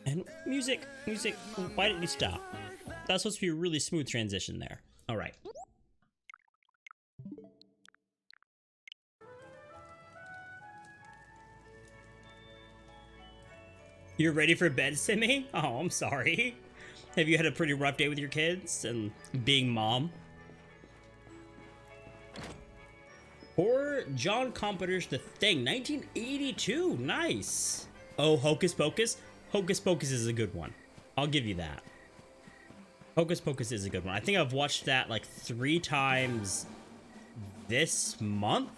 And music, why didn't you stop? That's supposed to be a really smooth transition there. All right. You're ready for bed, Simi? Oh, I'm sorry. Have you had a pretty rough day with your kids and being mom? Horror John Carpenter's The Thing, 1982. Nice. Oh, Hocus Pocus? Hocus Pocus is a good one. I'll give you that. Hocus Pocus is a good one. I think I've watched that like 3 times this month.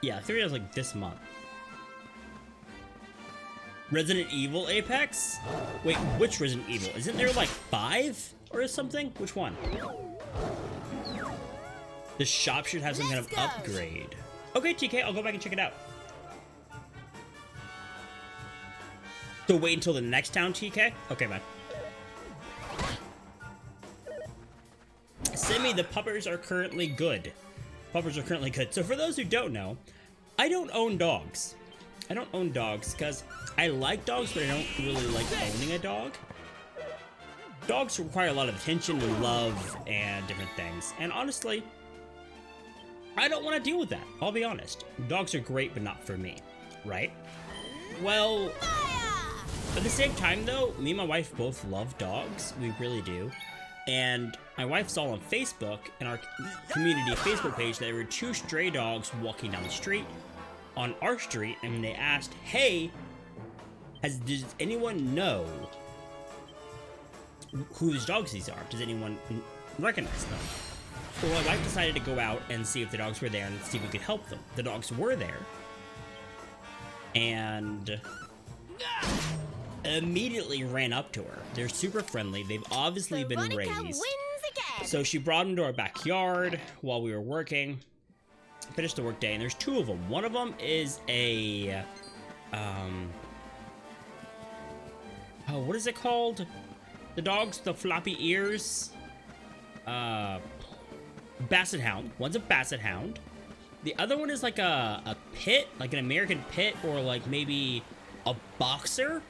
Yeah, 3 times like this month. Resident Evil Apex? Wait, which Resident Evil? Isn't there like 5 or something? Which one? The shop should have some kind of upgrade. Okay, TK, I'll go back and check it out. So wait until the next town, TK? Okay, man. Simi, the puppers are currently good. Puppers are currently good. So for those who don't know, I don't own dogs. I don't own dogs because I like dogs, but I don't really like owning a dog. Dogs require a lot of attention and love and different things. And honestly, I don't want to deal with that. I'll be honest. Dogs are great, but not for me, right? Well, at the same time though, me and my wife both love dogs. We really do. And my wife saw on Facebook, in our community Facebook page, that there were 2 stray dogs walking down the street on our street, and they asked, hey, does anyone know whose dogs these are? Does anyone recognize them? So my wife decided to go out and see if the dogs were there and see if we could help them. The dogs were there. And immediately ran up to her. They're super friendly. They've obviously been raised. So she brought them to our backyard while we were working. Finished the work day, and there's 2 of them. One of them is a, oh, what is it called? The dogs, the floppy ears. Basset Hound. One's a Basset Hound. The other one is like a pit, like an American pit, or like maybe a boxer,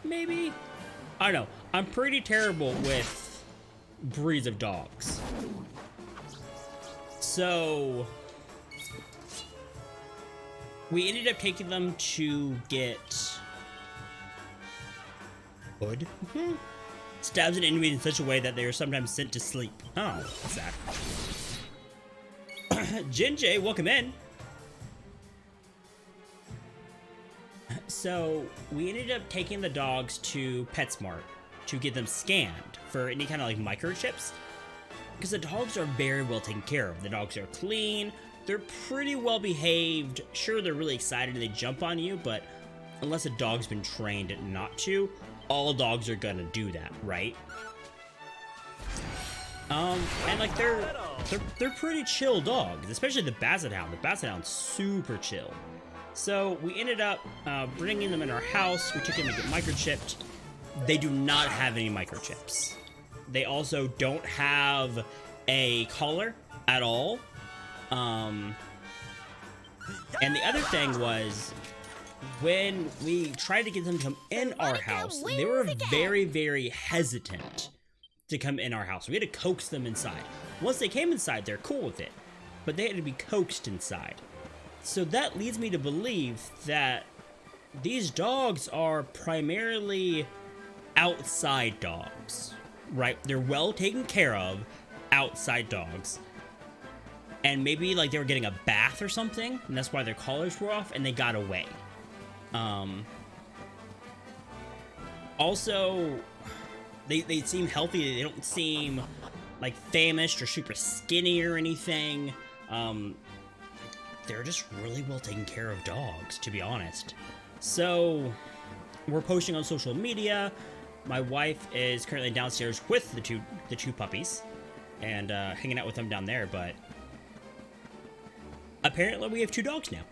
maybe? I don't know. I'm pretty terrible with breeds of dogs. So we ended up taking them to get hood. Stabs an enemy in such a way that they are sometimes sent to sleep. Oh, what's that? Jin J, welcome in. So we ended up taking the dogs to PetSmart to get them scanned for any kind of like microchips, because the dogs are very well taken care of. The dogs are clean. They're pretty well behaved. Sure, they're really excited and they jump on you, but unless a dog's been trained not to, all dogs are gonna do that, right? And like they're pretty chill dogs, especially the Basset Hound. The Basset Hound's super chill. So we ended up bringing them in our house. We took them to get microchipped. They do not have any microchips. They also don't have a collar at all. And the other thing was, when we tried to get them to come in our house, they were very, very hesitant to come in our house. We had to coax them inside. Once they came inside, they're cool with it, but they had to be coaxed inside. So that leads me to believe that these dogs are primarily outside dogs, right? They're well taken care of outside dogs. And maybe like they were getting a bath or something, and that's why their collars were off and they got away. Also, they seem healthy. They don't seem like famished or super skinny or anything. They're just really well taken care of dogs, to be honest. So we're posting on social media. My wife is currently downstairs with the two puppies and hanging out with them down there, but apparently we have 2 dogs now.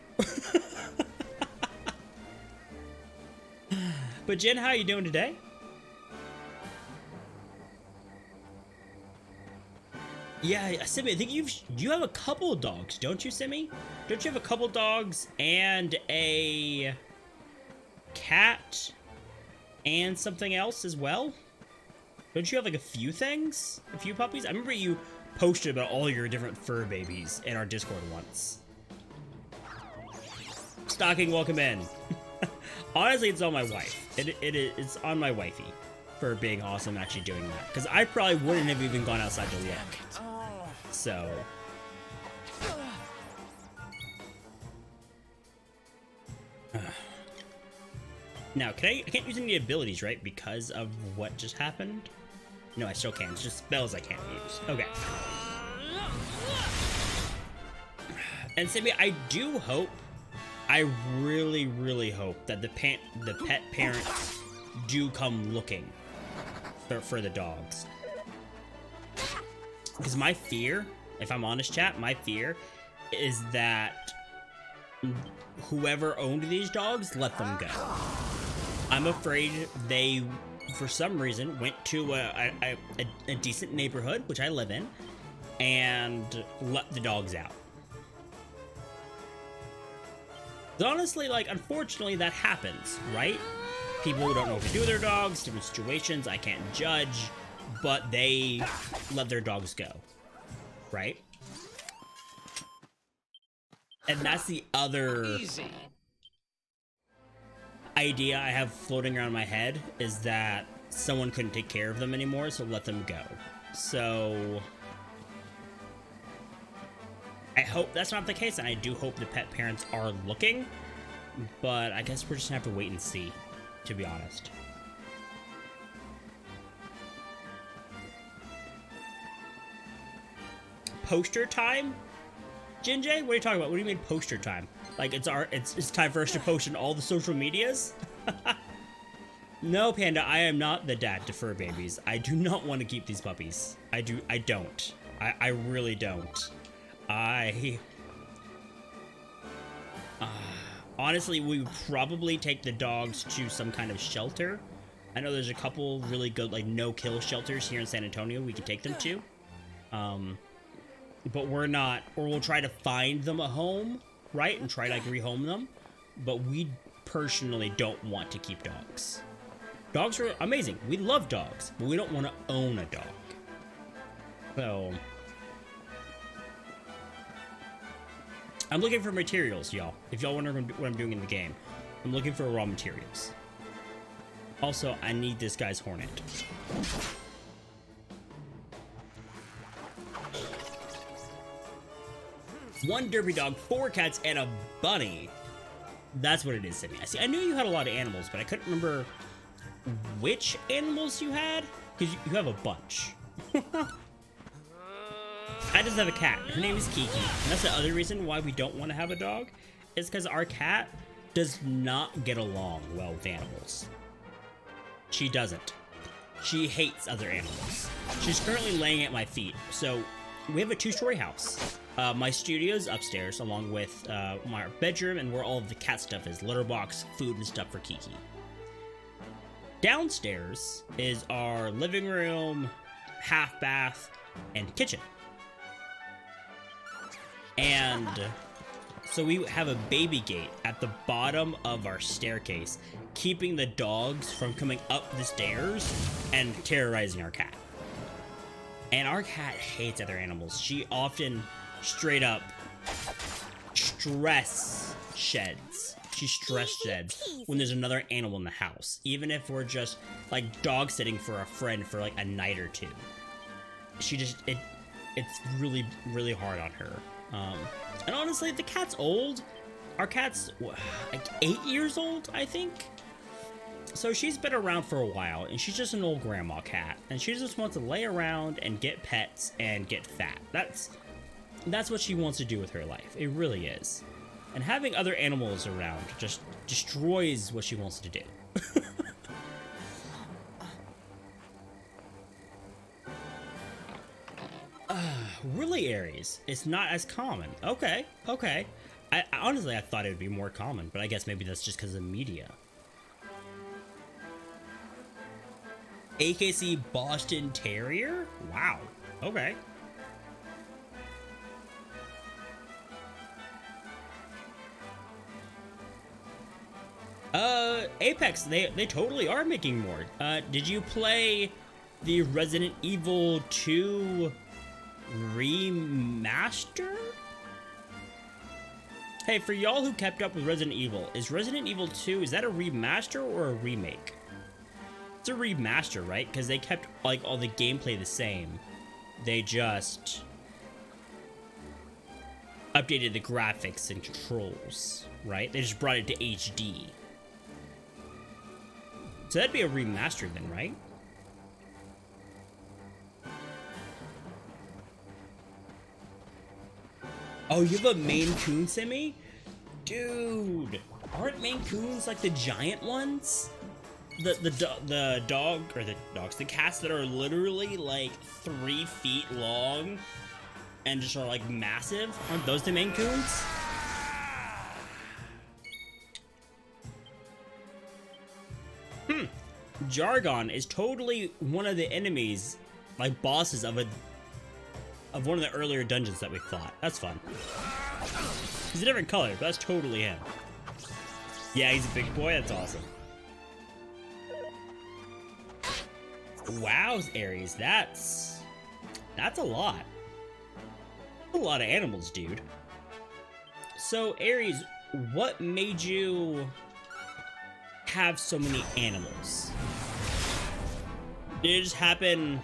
But Jen, how are you doing today? Yeah, Simi, I think you have a couple of dogs, don't you, Simi? Don't you have a couple dogs and a cat and something else as well. Don't you have like a few things? A few puppies? I remember you posted about all your different fur babies in our Discord once. Stocking, welcome in. Honestly, it's on my wife. It's on my wifey for being awesome actually doing that. Because I probably wouldn't have even gone outside to look. So... Now, I can't use any abilities, right? Because of what just happened? No, I still can. It's just spells I can't use. Okay. And Sammy, I do hope, I really, really hope that the pet parents do come looking for the dogs. Because my fear, if I'm honest, chat, my fear is that whoever owned these dogs let them go. I'm afraid they, for some reason, went to a decent neighborhood, which I live in, and let the dogs out. Honestly, like, unfortunately, that happens, right? People who don't know what to do with their dogs, different situations, I can't judge, but they let their dogs go, right? And that's the other idea I have floating around my head, is that someone couldn't take care of them anymore, so let them go. So I hope that's not the case, and I do hope the pet parents are looking, but I guess we're just gonna have to wait and see, to be honest. Poster time? Jinjay, what are you talking about? What do you mean poster time? Like it's time for us to post in all the social medias? No, Panda, I am not the dad to fur babies. I do not want to keep these puppies. I don't. I really don't. Honestly, we would probably take the dogs to some kind of shelter. I know there's a couple really good, like, no-kill shelters here in San Antonio we could take them to. But we're not, or we'll try to find them a home, right? And try to, like, rehome them. But we personally don't want to keep dogs. Dogs are amazing. We love dogs, but we don't want to own a dog. So I'm looking for materials, y'all. If y'all wonder what I'm doing in the game, I'm looking for raw materials. Also, I need this guy's hornet. One derby dog, 4 cats, and a bunny. That's what it is, Sydney. See, I knew you had a lot of animals, but I couldn't remember which animals you had, because you have a bunch. I just have a cat. Her name is Kiki. And that's the other reason why we don't want to have a dog, is because our cat does not get along well with animals. She doesn't. She hates other animals. She's currently laying at my feet. So we have a 2-story house. My studio's upstairs, along with my bedroom and where all of the cat stuff is. Litter box, food, and stuff for Kiki. Downstairs is our living room, half bath, and kitchen. And so we have a baby gate at the bottom of our staircase, keeping the dogs from coming up the stairs and terrorizing our cat. And our cat hates other animals. She often straight up stress sheds. She stress sheds when there's another animal in the house, even if we're just like dog sitting for a friend for like a night or two. She just, it's really, really hard on her. And honestly, the cat's old. Our cat's like 8 years old, I think. So she's been around for a while, and she's just an old grandma cat, and she just wants to lay around and get pets and get fat. That's what she wants to do with her life. It really is. And having other animals around just destroys what she wants to do. Really, Aries? It's not as common. Okay. Honestly, I thought it would be more common, but I guess maybe that's just because of media. AKC Boston Terrier? Wow. Okay. Apex, they totally are making more. Did you play the Resident Evil 2 remaster? Hey, for y'all who kept up with Resident Evil, is Resident Evil 2, is that a remaster or a remake? It's a remaster, right? Because they kept, like, all the gameplay the same. They just updated the graphics and controls, right? They just brought it to HD. So that'd be a remaster then, right? Oh, you have a Maine Coon Simi? Dude, aren't Maine Coons like the giant ones? The dog, or the dogs, the cats that are literally like 3 feet long and just are like massive? Aren't those the Maine Coons? Jargon is totally one of the enemies, like bosses of one of the earlier dungeons that we fought. That's fun. He's a different color, but that's totally him. Yeah, he's a big boy. That's awesome. Wow, Aries, that's a lot. A lot of animals, dude. So, Aries, what made you have so many animals? Did it just happen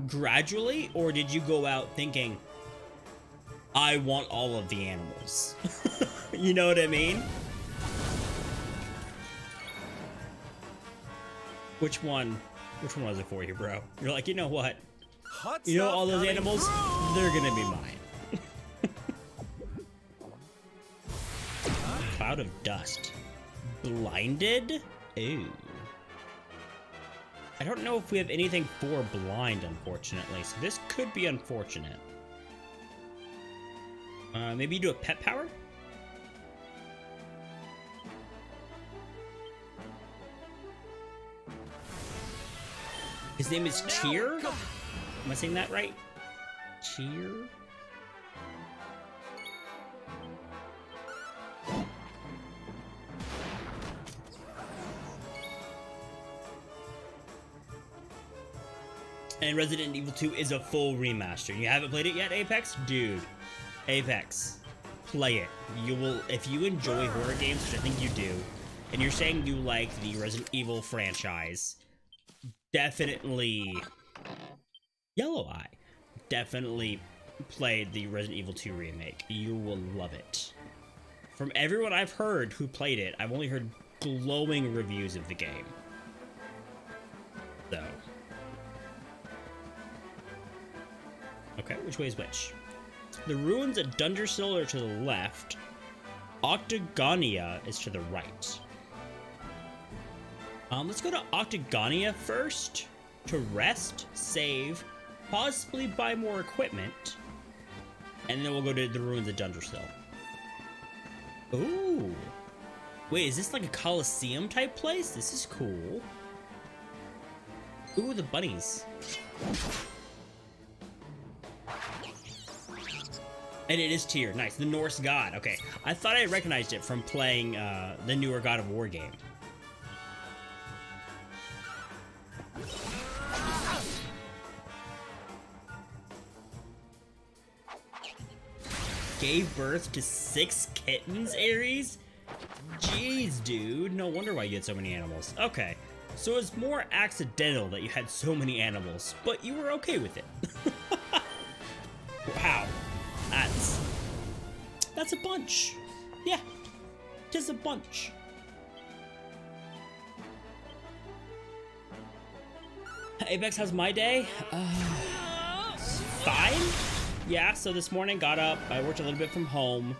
gradually, or did you go out thinking, I want all of the animals? You know what I mean? Which one was it for you, bro? You're like, you know what? You know all those animals? They're gonna be mine. Cloud of dust. Blinded? Ooh. I don't know if we have anything for blind, unfortunately, so this could be unfortunate. Maybe do a pet power? His name is Cheer? Am I saying that right? Cheer? And Resident Evil 2 is a full remaster. You haven't played it yet, Apex? Dude, Apex, play it. You will, if you enjoy horror games, which I think you do, and you're saying you like the Resident Evil franchise, definitely, Yellow Eye, definitely play the Resident Evil 2 remake. You will love it. From everyone I've heard who played it, I've only heard glowing reviews of the game. So. Okay, which way is which? The ruins at Dundersill are to the left. Octagonia is to the right. Let's go to Octagonia first to rest, save, possibly buy more equipment, and then we'll go to the ruins at Dundersill. Ooh. Wait, is this like a Coliseum type place? This is cool. Ooh, the bunnies. And it is Tyr. Nice. The Norse god. Okay. I thought I recognized it from playing the newer God of War game. Gave birth to 6 kittens, Ares? Jeez, dude. No wonder why you had so many animals. Okay. So it's more accidental that you had so many animals, but you were okay with it. Wow. That's a bunch. Yeah, just a bunch. Apex, how's my day? Fine. Yeah, so this morning got up, I worked a little bit from home,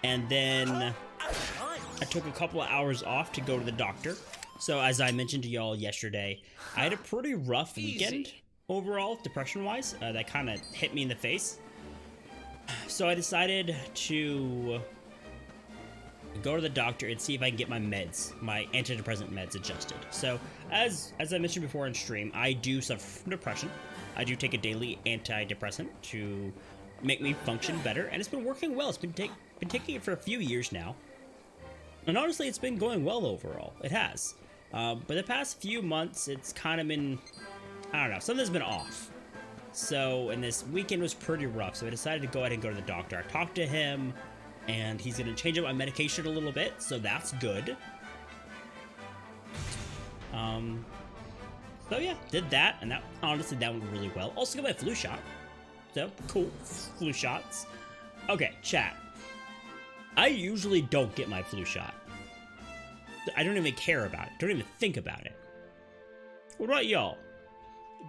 and then I took a couple of hours off to go to the doctor. So as I mentioned to y'all yesterday, I had a pretty rough weekend overall, depression-wise. That kind of hit me in the face. So I decided to go to the doctor and see if I can get my meds, my antidepressant meds adjusted. So as I mentioned before on stream, I do suffer from depression. I do take a daily antidepressant to make me function better, and it's been working well. It's been taking it for a few years now. And honestly, it's been going well overall. It has. But the past few months, it's kind of been, I don't know, something's been off. So, and this weekend was pretty rough, so I decided to go ahead and go to the doctor. I talked to him, and he's going to change up my medication a little bit, so that's good. So yeah, did that, and that, honestly, that went really well. Also got my flu shot. So, cool, flu shots. Okay, chat. I usually don't get my flu shot. I don't even care about it. Don't even think about it. What about y'all?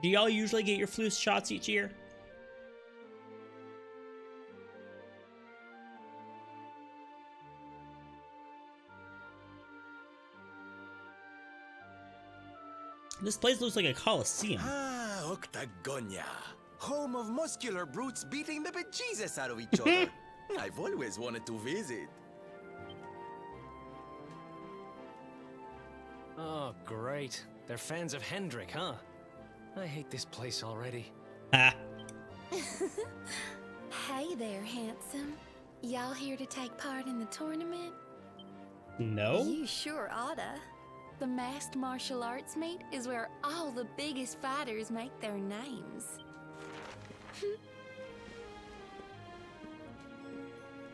Do y'all usually get your flu shots each year? This place looks like a coliseum. Ah, Octagonia. Home of muscular brutes beating the bejesus out of each other. I've always wanted to visit. Oh, great. They're fans of Hendrik, huh? I hate this place already. Ah. Hey there, handsome. Y'all here to take part in the tournament? No? You sure oughta. The masked martial arts meet is where all the biggest fighters make their names.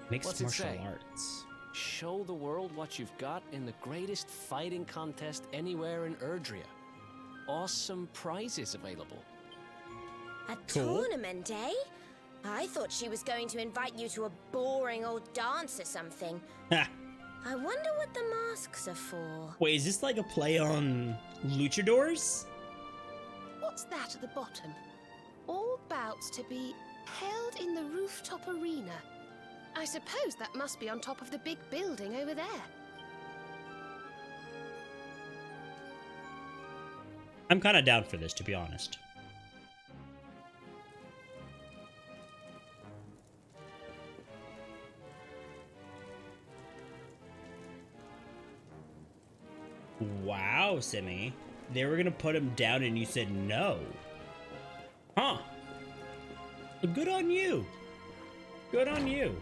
Mixed What's it martial say? arts. Show the world what you've got in the greatest fighting contest anywhere in Erdria. Awesome prizes available. A Cool. tournament, eh? I thought she was going to invite you to a boring old dance or something. Ha. I wonder what the masks are for. Wait, is this like a play on luchadors? What's that at the bottom? All bouts to be held in the rooftop arena. I suppose that must be on top of the big building over there. I'm kind of down for this, to be honest. Wow, Simi. They were gonna put him down and you said no. Huh. Good on you. Good on you.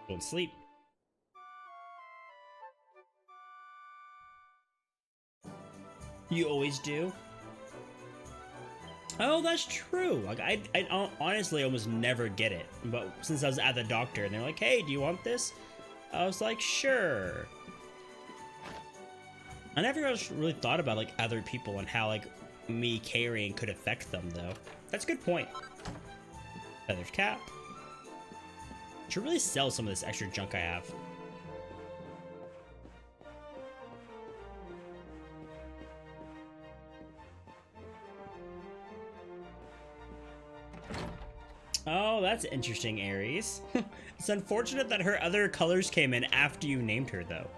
Don't sleep. You always do? Oh, that's true. Like I honestly almost never get it. But since I was at the doctor and they're like, "Hey, do you want this?" I was like, "Sure." I never really thought about like other people and how like me carrying could affect them though. That's a good point. Feathered cap. Should really sell some of this extra junk I have. Oh, that's interesting, Aries. It's unfortunate that her other colors came in after you named her, though.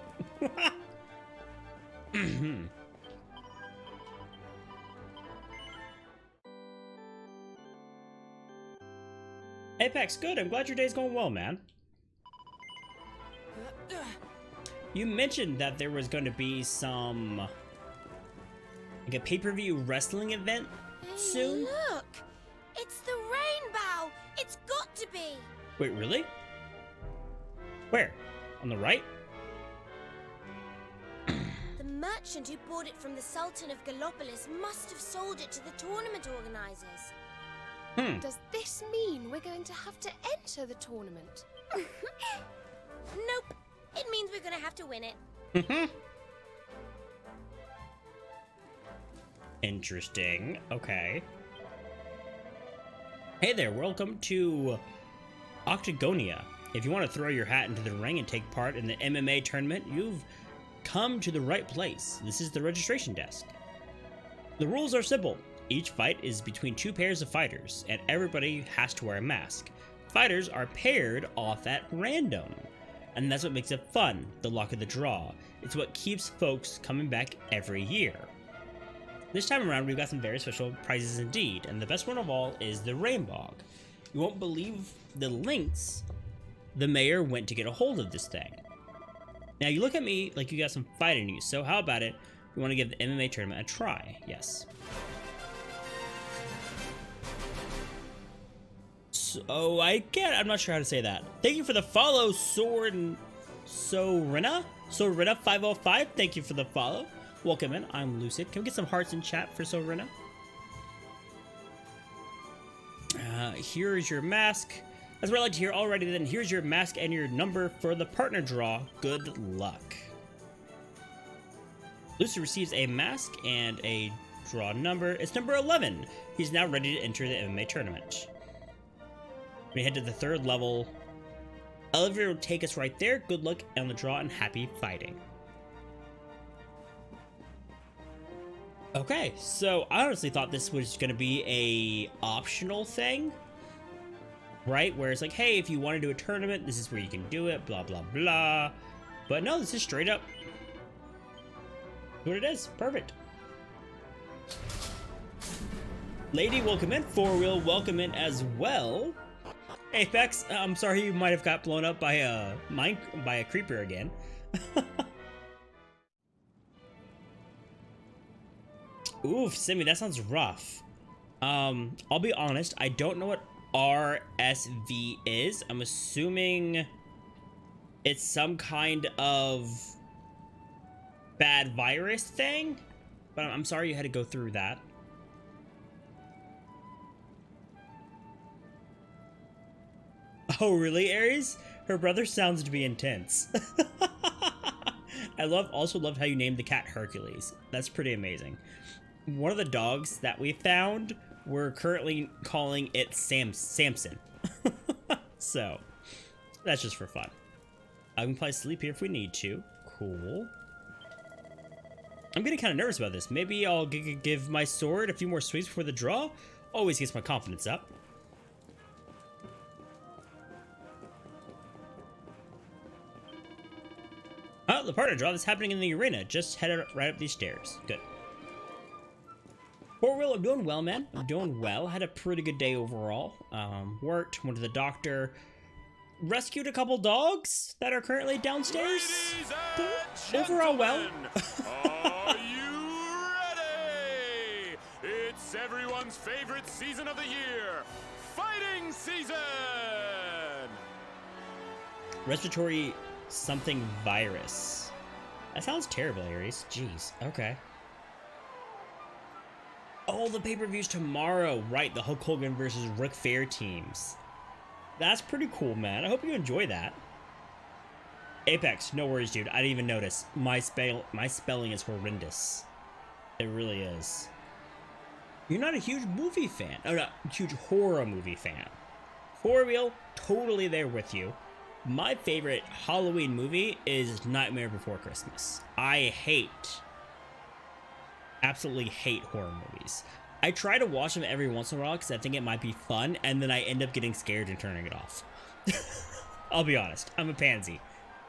Apex, good. I'm glad your day's going well, man. You mentioned that there was going to be some like a pay-per-view wrestling event soon. Look! It's the rainbow! It's got to be! Wait, really? Where? On the right? The merchant who bought it from the Sultan of Gallopolis must have sold it to the tournament organizers. Does this mean we're going to have to enter the tournament? Nope. It means we're gonna have to win it. Interesting. Okay. Hey there, welcome to Octagonia. If you want to throw your hat into the ring and take part in the MMA tournament, you've come to the right place. This is the registration desk. The rules are simple. Each fight is between two pairs of fighters, and everybody has to wear a mask. Fighters are paired off at random, and that's what makes it fun, the luck of the draw. It's what keeps folks coming back every year. This time around, we've got some very special prizes indeed, and the best one of all is the Rainbog. You won't believe the lengths the mayor went to get a hold of this thing. Now, you look at me like you got some fight in you, so how about it? We want to give the MMA tournament a try, yes. I'm not sure how to say that. Thank you for the follow, Sword and Sorina 505. Thank you for the follow. Welcome in. I'm Lucid. Can we get some hearts in chat for Sorina? Here is your mask. That's what I like to hear already. Then here's your mask and your number for the partner draw. Good luck. Lucid receives a mask and a draw number. It's number 11. He's now ready to enter the MMA tournament. We head to the 3rd level. Elevator will take us right there. Good luck on the draw and happy fighting. Okay, so I honestly thought this was going to be a optional thing, right? Where it's like, hey, if you want to do a tournament, this is where you can do it, blah, blah, blah. But no, this is straight up what it is. Perfect. Lady, welcome in. Four Wheel, welcome in as well. Apex, I'm sorry you might have got blown up by a creeper again. Oof, Simi, that sounds rough. I'll be honest, I don't know what RSV is. I'm assuming it's some kind of bad virus thing, but I'm sorry you had to go through that. Oh, really, Aries? Her brother sounds to be intense. I also loved how you named the cat Hercules. That's pretty amazing. One of the dogs that we found, we're currently calling it Samson. So, that's just for fun. I can play sleep here if we need to. Cool. I'm getting kind of nervous about this. Maybe I'll give my sword a few more swings before the draw. Always gets my confidence up. Oh, the partner draw that's happening in the arena. Just head right up these stairs. Good. Four Wheel, I'm doing well, man. I'm doing well. Had a pretty good day overall. Worked, went to the doctor, rescued a couple dogs that are currently downstairs. Overall, well. Are you ready? It's everyone's favorite season of the year, fighting season. Respiratory something virus. That sounds terrible, Aries. Jeez. Okay. Oh, the pay-per-view's tomorrow. Right, the Hulk Hogan versus Ric Flair teams. That's pretty cool, man. I hope you enjoy that. Apex, no worries, dude. I didn't even notice. My spelling is horrendous. It really is. You're not a huge movie fan. Oh, not a huge horror movie fan. Four Wheel, totally there with you. My favorite Halloween movie is Nightmare Before Christmas. I absolutely hate horror movies. I try to watch them every once in a while because I think it might be fun, and then I end up getting scared and turning it off. I'll be honest, I'm a pansy.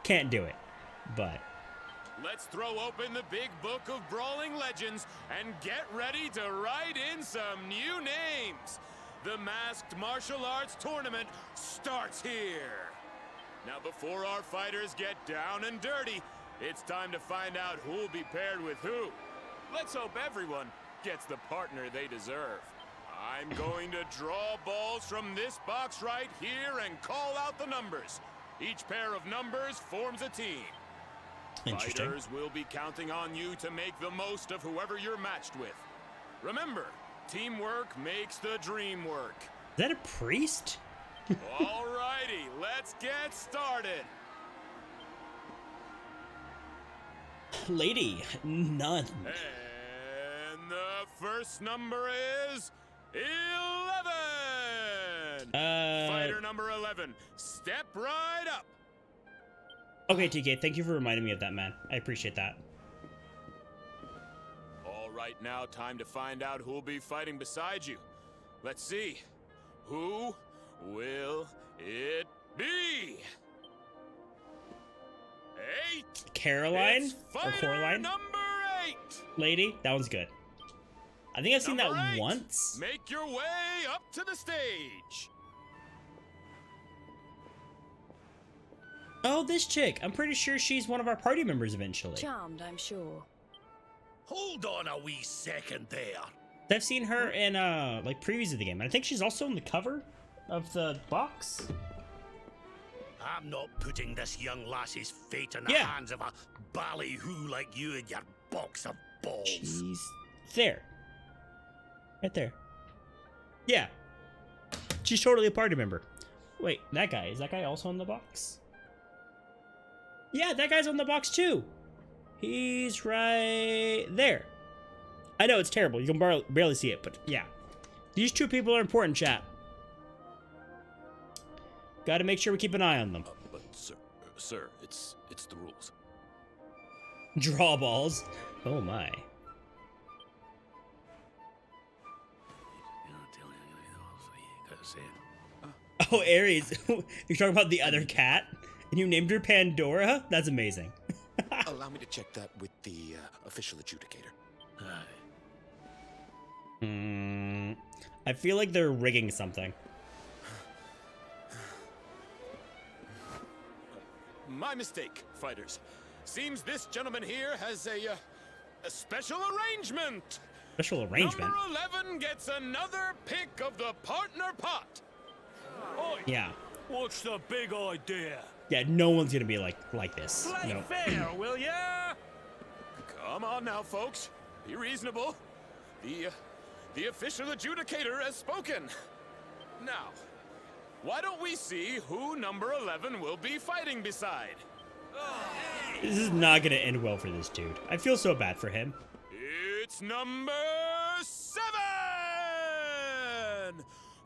Can't do it, but... Let's throw open the big book of brawling legends and get ready to write in some new names. The Masked Martial Arts Tournament starts here. Now, before our fighters get down and dirty, it's time to find out who'll be paired with who. Let's hope everyone gets the partner they deserve. I'm going to draw balls from this box right here and call out the numbers. Each pair of numbers forms a team. Interesting. Fighters will be counting on you to make the most of whoever you're matched with. Remember, teamwork makes the dream work. Is that a priest? Alrighty, let's get started. Lady, none. And the first number is 11. Fighter number 11, step right up. Okay, TK, thank you for reminding me of that, man. I appreciate that. All right, now time to find out who'll be fighting beside you. Let's see. Who will it be? 8. Caroline? It's Or fighter Coraline? number 8. Lady? That one's good. I think I've seen Number that 8, once. Make your way up to the stage. Oh, this chick. I'm pretty sure she's one of our party members eventually. Charmed, I'm sure. Hold on a wee second there. I've seen her in like previews of the game, and I think she's also on the cover of the box? I'm not putting this young lassie's fate in the Yeah. hands of a ballyhoo like you and your box of balls. She's there. Right there. Yeah. She's totally a party member. Wait, that guy. Is that guy also on the box? Yeah, that guy's on the box too. He's right there. I know it's terrible. You can barely see it, but yeah. These two people are important, chat. Gotta make sure we keep an eye on them. But sir, it's the rules. Draw balls. Oh my. Oh, Aries. You're talking about the other cat? And you named her Pandora? That's amazing. Allow me to check that with the official adjudicator. I feel like they're rigging something. My mistake, fighters. Seems this gentleman here has a special arrangement. Special arrangement? Number 11 gets another pick of the partner pot. Yeah. What's the big idea? Yeah, no one's gonna be like this. Play No. fair, will ya? Come on now, folks. Be reasonable. The official adjudicator has spoken. Now, why don't we see who number 11 will be fighting beside? This is not gonna end well for this dude. I feel so bad for him. It's number 7!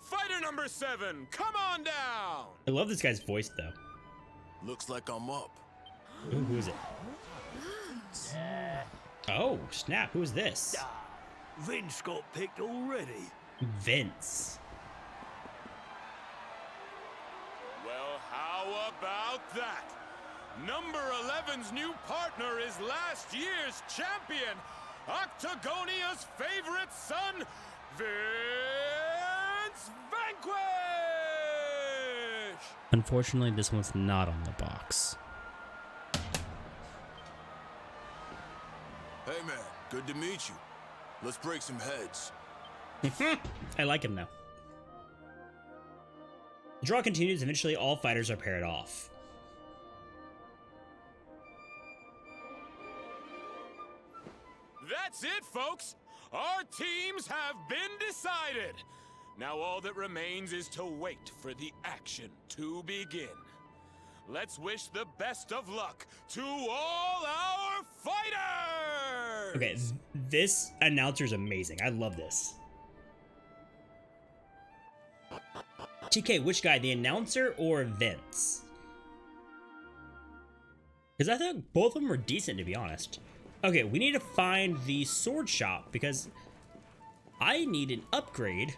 Fighter number 7, come on down! I love this guy's voice though. Looks like I'm up. Ooh, who is it? Oh, snap. Who is this? Vince got picked already. Vince. Well, how about that? Number 11's new partner is last year's champion, Octagonia's favorite son, Vince Vanquish! Unfortunately, this one's not on the box. Hey man, good to meet you. Let's break some heads. I like him though. The draw continues. Eventually, all fighters are paired off. That's it, folks! Our teams have been decided! Now all that remains is to wait for the action to begin. Let's wish the best of luck to all our fighters! Okay, this announcer's amazing. I love this. TK, which guy? The announcer or Vince? Because I thought both of them were decent, to be honest. Okay, we need to find the sword shop because I need an upgrade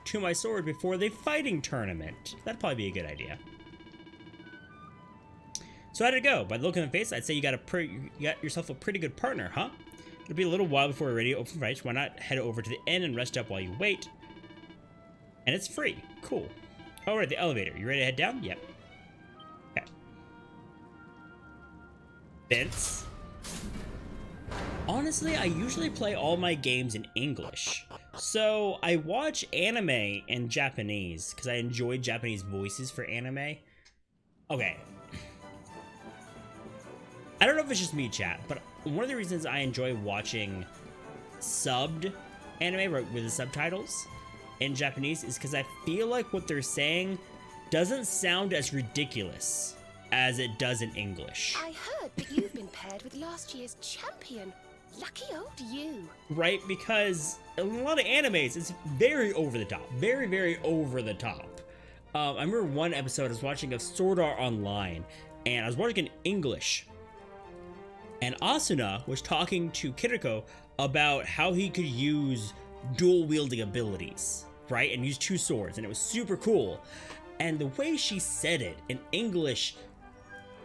to my sword before the fighting tournament. That'd probably be a good idea. So how'd it go? By the look on the face, I'd say you got yourself a pretty good partner, huh? It'll be a little while before we're ready to open fights. Why not head over to the inn and rest up while you wait? And it's free. Cool. Oh, right, the elevator. You ready to head down? Yep. Okay. Vince. Honestly, I usually play all my games in English. So I watch anime in Japanese because I enjoy Japanese voices for anime. Okay. I don't know if it's just me, chat, but one of the reasons I enjoy watching subbed anime with the subtitles in Japanese is because I feel like what they're saying doesn't sound as ridiculous as it does in English. I heard that you've been paired with last year's champion. Lucky old you. Right? Because in a lot of animes, it's very over the top. Very, very over the top. I remember one episode I was watching of Sword Art Online, and I was watching in English. And Asuna was talking to Kiriko about how he could use dual wielding abilities, right? And use two swords, and it was super cool. And the way she said it in English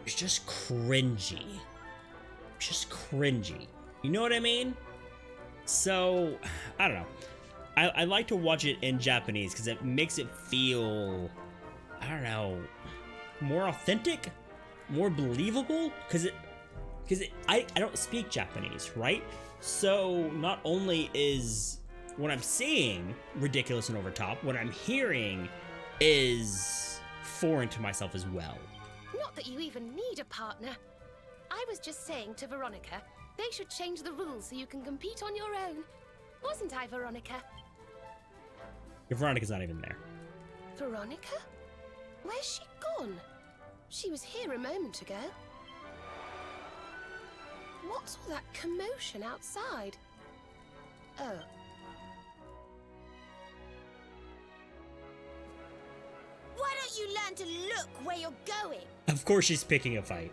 was just cringy. Just cringy. You know what I mean? So, I don't know. I like to watch it in Japanese because it makes it feel, I don't know, more authentic, more believable. Because I don't speak Japanese, right? So not only is what I'm seeing ridiculous and over top, what I'm hearing is foreign to myself as well. Not that you even need a partner. I was just saying to Veronica, they should change the rules so you can compete on your own. Wasn't I, Veronica? Veronica's not even there. Veronica? Where's she gone? She was here a moment ago. What's all that commotion outside? Oh. Why don't you learn to look where you're going? Of course she's picking a fight.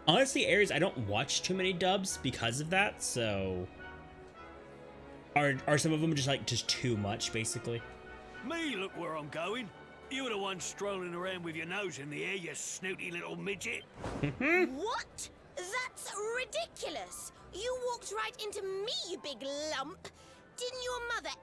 Honestly, Aries, I don't watch too many dubs because of that, so... Are some of them just too much, basically? Me look where I'm going. You're the one strolling around with your nose in the air, you snooty little midget. What? That's ridiculous! You walked right into me, you big lump! Didn't your mother